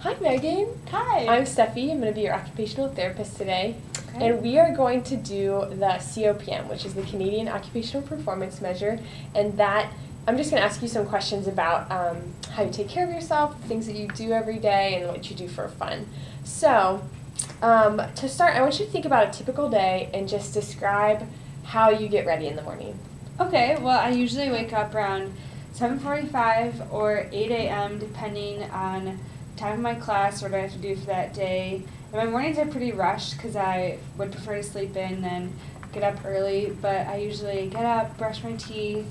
Hi, Megan. Hi. I'm Steffi. I'm going to be your occupational therapist today. Okay. And we are going to do the COPM, which is the Canadian Occupational Performance Measure. And that, I'm just going to ask you some questions about how you take care of yourself, things that you do every day, and what you do for fun. So, to start, I want you to think about a typical day and just describe how you get ready in the morning. Okay, well, I usually wake up around 7:45 or 8 a.m. depending on time of my class, what I have to do for that day. And my mornings are pretty rushed because I would prefer to sleep in than get up early, but I usually get up, brush my teeth,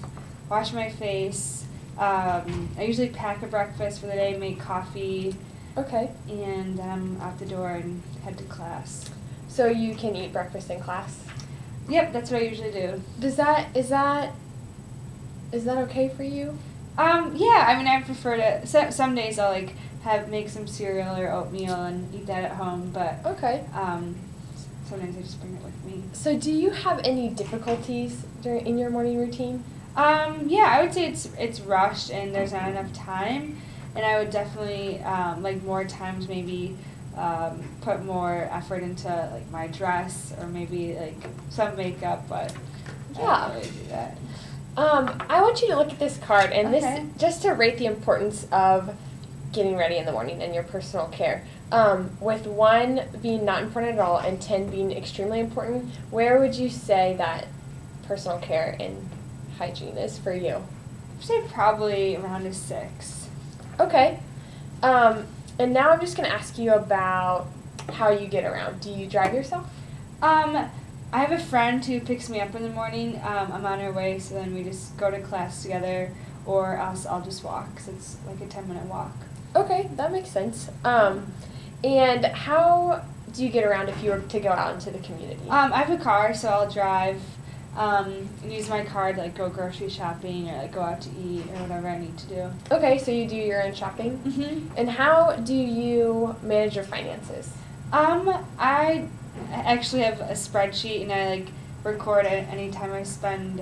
wash my face. I usually pack a breakfast for the day, make coffee. Okay. And then I'm out the door and head to class. So you can eat breakfast in class? Yep, that's what I usually do. Is that okay for you? Yeah, I mean, I prefer to, some days I'll make some cereal or oatmeal and eat that at home, but Okay. sometimes I just bring it with me. So do you have any difficulties in your morning routine? Yeah, I would say it's rushed and there's not enough time, and I would definitely, more times maybe put more effort into my dress or maybe some makeup, but Yeah. I don't really do that. I want you to look at this card, and Okay. this just to rate the importance of getting ready in the morning and your personal care. With 1 being not important at all and 10 being extremely important, where would you say that personal care and hygiene is for you? I'd say probably around a 6. Okay. And now I'm just going to ask you about how you get around. Do you drive yourself? I have a friend who picks me up in the morning. I'm on her way, so then we just go to class together, or else I'll just walk, because it's like a 10-minute walk. Okay, that makes sense. And how do you get around if you were to go out into the community? I have a car, so I'll drive and use my car to go grocery shopping or go out to eat or whatever I need to do. Okay, so you do your own shopping? Mm-hmm. And how do you manage your finances? I actually have a spreadsheet, and I record it anytime I spend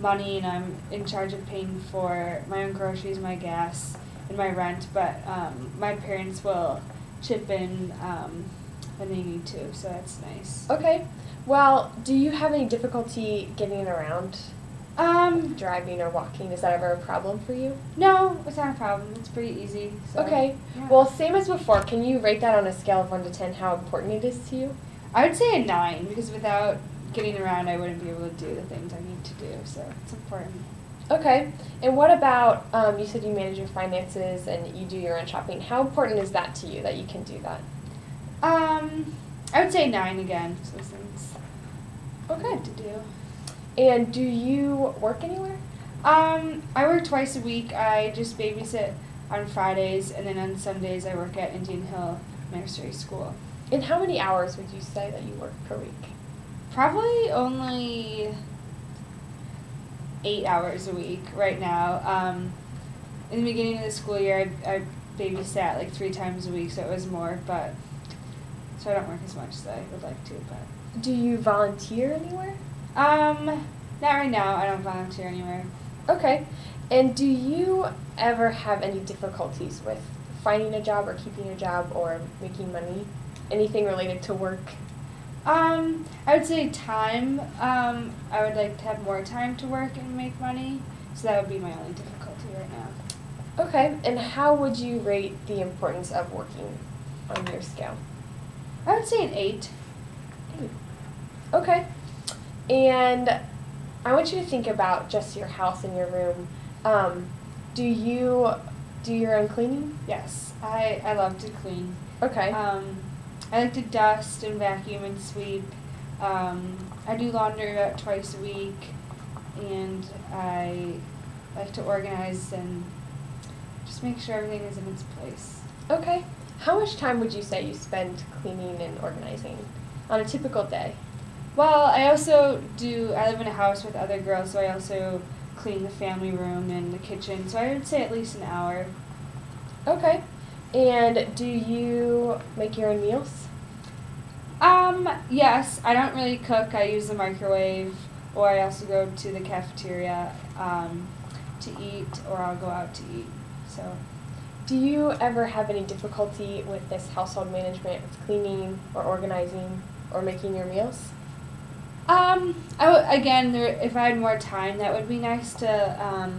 money, and I'm in charge of paying for my own groceries, my gas, and my rent, but my parents will chip in when they need to, so that's nice. Okay. Well, do you have any difficulty getting around? Driving or walking? Is that ever a problem for you? No, it's not a problem. It's pretty easy. So, Okay. yeah. Well, same as before, can you rate that on a scale of 1 to 10 how important it is to you? I would say a 9, because without getting around, I wouldn't be able to do the things I need to do, so it's important. Okay. And what about, you said you manage your finances and you do your own shopping. How important is that to you that you can do that? I would say 9 again, so things Okay. to do. And do you work anywhere? I work twice a week. I just babysit on Fridays, and then on Sundays I work at Indian Hill Nursery School. And how many hours would you say that you work per week? Probably only 8 hours a week right now. In the beginning of the school year, I babysat 3 times a week, so it was more, but so I don't work as much as I would like to. But Do you volunteer anywhere? not right now. I don't volunteer anywhere. Okay. And do you ever have any difficulties with finding a job or keeping a job or making money? Anything related to work? I would say time. I would like to have more time to work and make money, so that would be my only difficulty right now. Okay. And how would you rate the importance of working on your scale? I would say an 8. Okay. And I want you to think about just your house and your room. Do you do your own cleaning? Yes, I love to clean. Okay. I like to dust and vacuum and sweep. I do laundry about twice a week, and I like to organize and just make sure everything is in its place. Okay. How much time would you say you spend cleaning and organizing on a typical day? Well, I live in a house with other girls, so I also clean the family room and the kitchen, so I would say at least an hour. Okay. And do you make your own meals? Yes, I don't really cook. I use the microwave, or I also go to the cafeteria to eat, or I'll go out to eat. So Do you ever have any difficulty with this household management, with cleaning or organizing or making your meals? If I had more time, that would be nice to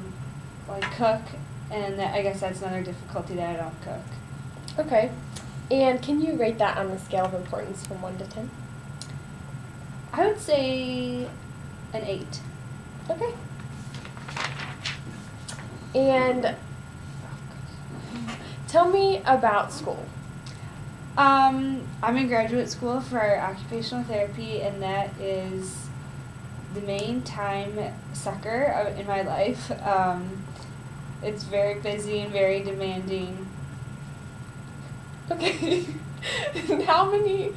cook, and I guess that's another difficulty that I don't cook. Okay. And can you rate that on the scale of importance from 1 to 10? I would say an 8. Okay. And tell me about school. I'm in graduate school for occupational therapy, and that is the main time sucker in my life. It's very busy and very demanding. Okay. And how many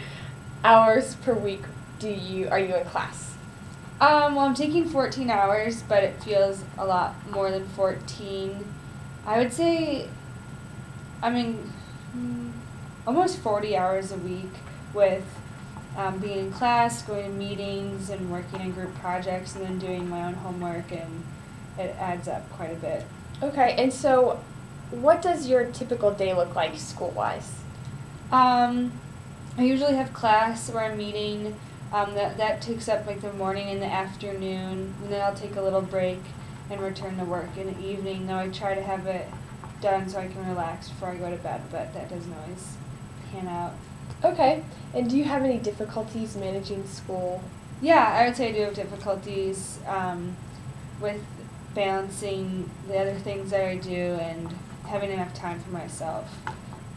hours per week are you in class? I'm taking 14 hours, but it feels a lot more than 14. I would say almost 40 hours a week with being in class, going to meetings, and working in group projects, and then doing my own homework, and it adds up quite a bit. Okay, and so what does your typical day look like school-wise? I usually have class or a meeting. That takes up the morning and the afternoon, and then I'll take a little break and return to work in the evening, though I try to have it done so I can relax before I go to bed, but that doesn't always pan out. Okay, and do you have any difficulties managing school? Yeah, I would say I do have difficulties with balancing the other things that I do and having enough time for myself.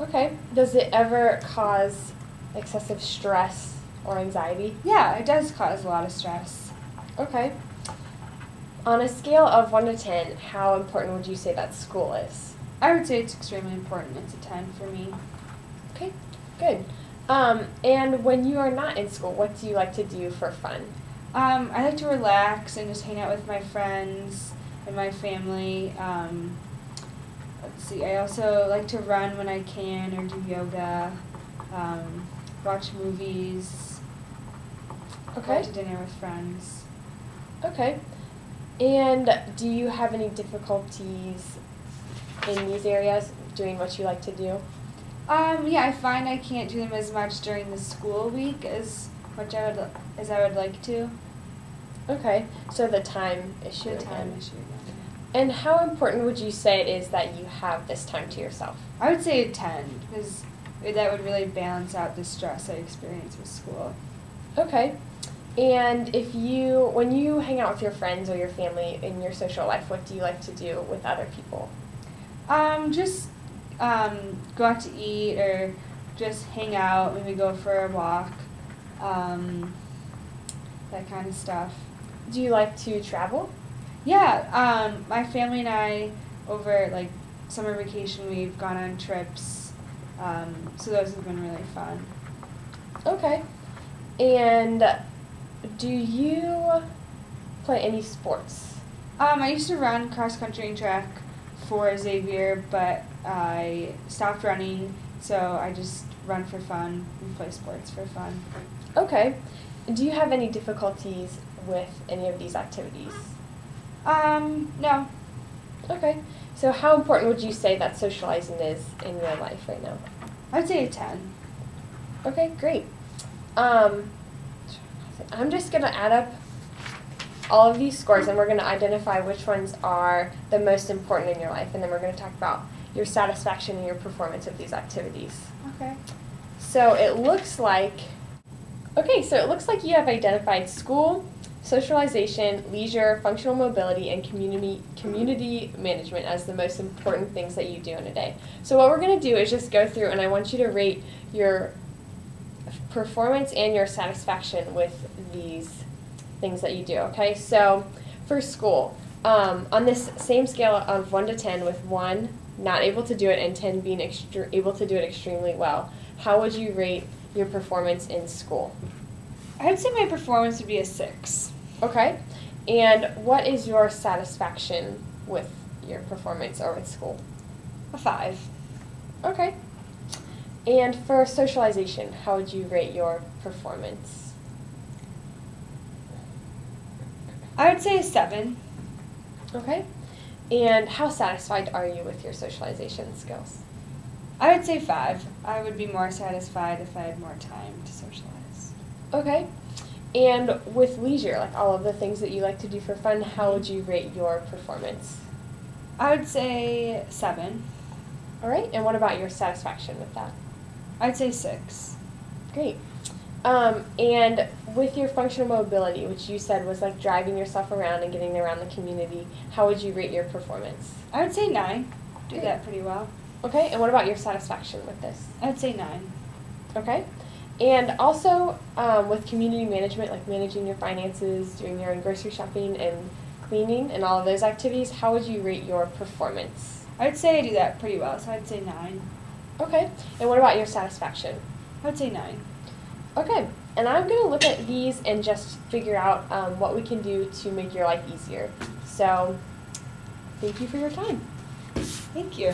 Okay, does it ever cause excessive stress or anxiety? Yeah, it does cause a lot of stress. Okay. On a scale of 1 to 10, how important would you say that school is? I would say it's extremely important. It's a 10 for me. Okay, good. And when you are not in school, what do you like to do for fun? I like to relax and just hang out with my friends and my family. Let's see, I also like to run when I can or do yoga, watch movies, go Okay. out to dinner with friends. Okay. And do you have any difficulties in these areas, doing what you like to do? Yeah, I find I can't do them as much during the school week as I would like to. Okay, so the time issue The time again. issue. And how important would you say it is that you have this time to yourself? I would say a 10 because that would really balance out the stress I experience with school. Okay. And when you hang out with your friends or your family in your social life, what do you like to do with other people? Just go out to eat or just hang out, maybe go for a walk, that kind of stuff. Do you like to travel? Yeah, my family and I, over summer vacation, we've gone on trips, so those have been really fun. Okay. And do you play any sports? I used to run cross country and track for Xavier, but I stopped running, so I just run for fun and play sports for fun. Okay. Do you have any difficulties with any of these activities? No. Okay. So how important would you say that socializing is in your life right now? I'd say a 10. Okay, great. I'm just going to add up all of these scores, and we're going to identify which ones are the most important in your life, and then we're going to talk about your satisfaction and your performance of these activities. Okay. So it looks like you have identified school, socialization, leisure, functional mobility, and community management as the most important things that you do in a day. So what we're going to do is just go through, and I want you to rate your performance and your satisfaction with these things that you do, okay? So for school, on this same scale of 1 to 10, with 1 not able to do it and 10 being able to do it extremely well, how would you rate your performance in school? I would say my performance would be a 6. Okay. And what is your satisfaction with your performance or with school? A 5. Okay. And for socialization, how would you rate your performance? I would say a 7. Okay. And how satisfied are you with your socialization skills? I would say 5. I would be more satisfied if I had more time to socialize. Okay. And with leisure, like all of the things that you like to do for fun, how would you rate your performance? I would say 7. All right. And what about your satisfaction with that? I'd say 6. Great. And with your functional mobility, which you said was like driving yourself around and getting around the community, how would you rate your performance? I would say 9. Do Great. that pretty well. Okay. And what about your satisfaction with this? I would say 9. Okay. And also with community management, like managing your finances, doing your own grocery shopping, and cleaning, and all of those activities, how would you rate your performance? I would say I do that pretty well, so I'd say 9. Okay. And what about your satisfaction? I would say 9. Okay. And I'm going to look at these and just figure out what we can do to make your life easier. So thank you for your time. Thank you.